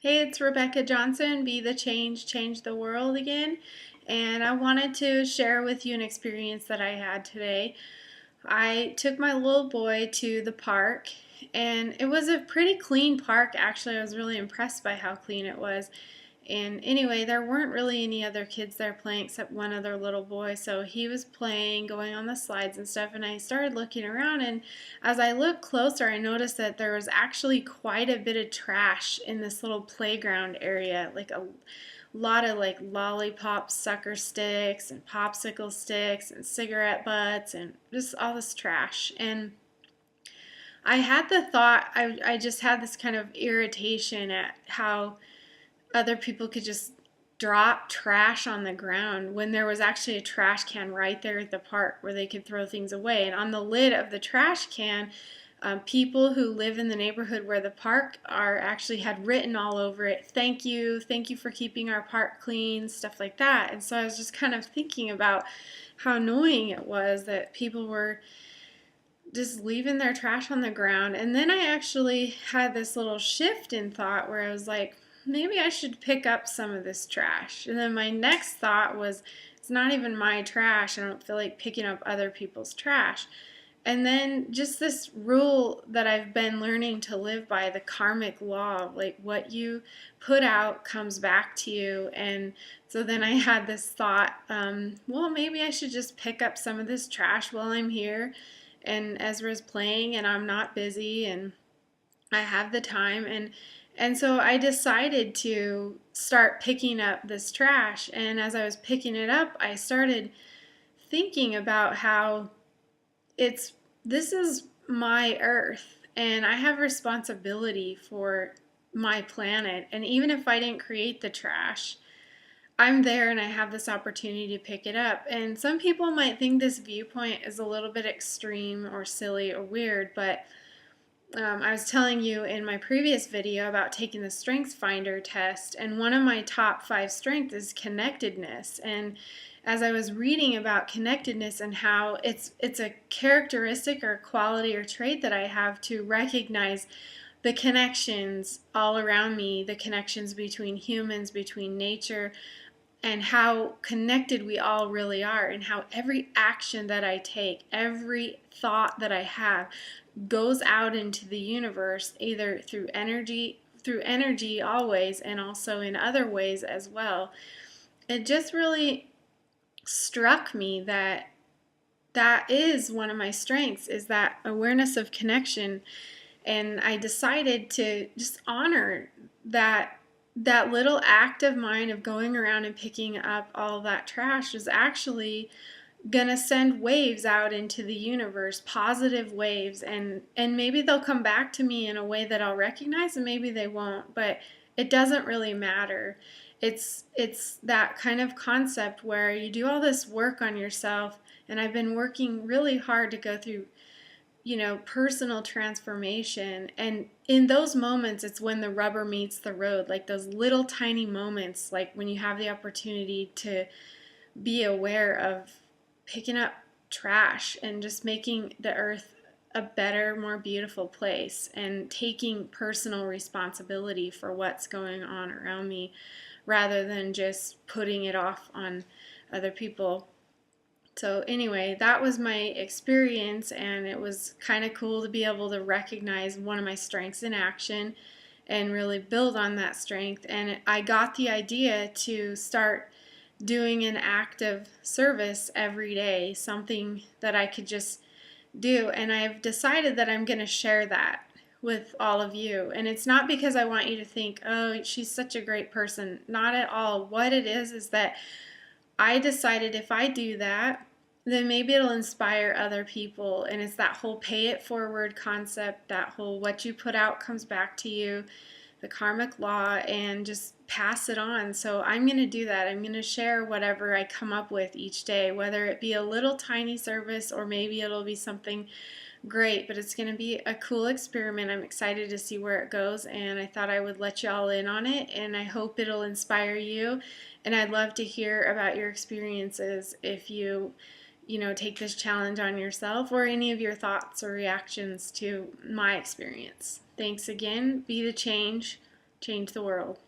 Hey, it's Rebecca Johnson, Be the Change, Change the World again. And I wanted to share with you an experience that I had today. I took my little boy to the park, and it was a pretty clean park, actually. I was really impressed by how clean it was. And anyway, there weren't really any other kids there playing except one other little boy. So he was playing, going on the slides and stuff. And I started looking around. And as I looked closer, I noticed that there was actually quite a bit of trash in this little playground area. Like a lot of like lollipops, sucker sticks, and popsicle sticks, and cigarette butts, and just all this trash. And I had the thought, I just had this kind of irritation at how other people could just drop trash on the ground when there was actually a trash can right there at the park where they could throw things away. And on the lid of the trash can, people who live in the neighborhood where the park are actually had written all over it, thank you for keeping our park clean, stuff like that. And so I was just kind of thinking about how annoying it was that people were just leaving their trash on the ground. And then I actually had this little shift in thought where I was like, maybe I should pick up some of this trash. And then my next thought was, it's not even my trash. I don't feel like picking up other people's trash. And then just this rule that I've been learning to live by, the karmic law, like what you put out comes back to you. And so then I had this thought, well, maybe I should just pick up some of this trash while I'm here and Ezra's playing and I'm not busy and I have the time. And so I decided to start picking up this trash. And as I was picking it up, I started thinking about how it's this is my earth and I have responsibility for my planet. And even if I didn't create the trash, I'm there and I have this opportunity to pick it up. And some people might think this viewpoint is a little bit extreme or silly or weird, but I was telling you in my previous video about taking the Strengths Finder test, and one of my top 5 strengths is connectedness. And as I was reading about connectedness and how it's a characteristic or quality or trait that I have to recognize the connections all around me, the connections between humans, between nature, and how connected we all really are, and how every action that I take, every thought that I have goes out into the universe either through energy always, and also in other ways as well. It just really struck me that that is one of my strengths, is that awareness of connection. And I decided to just honor that little act of mine of going around and picking up all that trash is actually gonna send waves out into the universe, positive waves, and maybe they'll come back to me in a way that I'll recognize, and maybe they won't, but it doesn't really matter. It's that kind of concept where you do all this work on yourself, and I've been working really hard to go through personal transformation. And in those moments, it's when the rubber meets the road, like those little tiny moments, like when you have the opportunity to be aware of picking up trash and just making the earth a better, more beautiful place, and taking personal responsibility for what's going on around me rather than just putting it off on other people. So anyway, that was my experience, and it was kind of cool to be able to recognize one of my strengths in action and really build on that strength. And I got the idea to start doing an act of service every day, something that I could just do. And I've decided that I'm going to share that with all of you. And it's not because I want you to think, oh, she's such a great person. Not at all. What it is that I decided if I do that, then maybe it'll inspire other people. And it's that whole pay it forward concept, that whole what you put out comes back to you, the karmic law, and just pass it on. So I'm going to do that. I'm going to share whatever I come up with each day, whether it be a little tiny service or maybe it'll be something great, but it's going to be a cool experiment. I'm excited to see where it goes, and I thought I would let you all in on it, and I hope it'll inspire you. And I'd love to hear about your experiences if you take this challenge on yourself, or any of your thoughts or reactions to my experience. Thanks again. Be the change. change the world.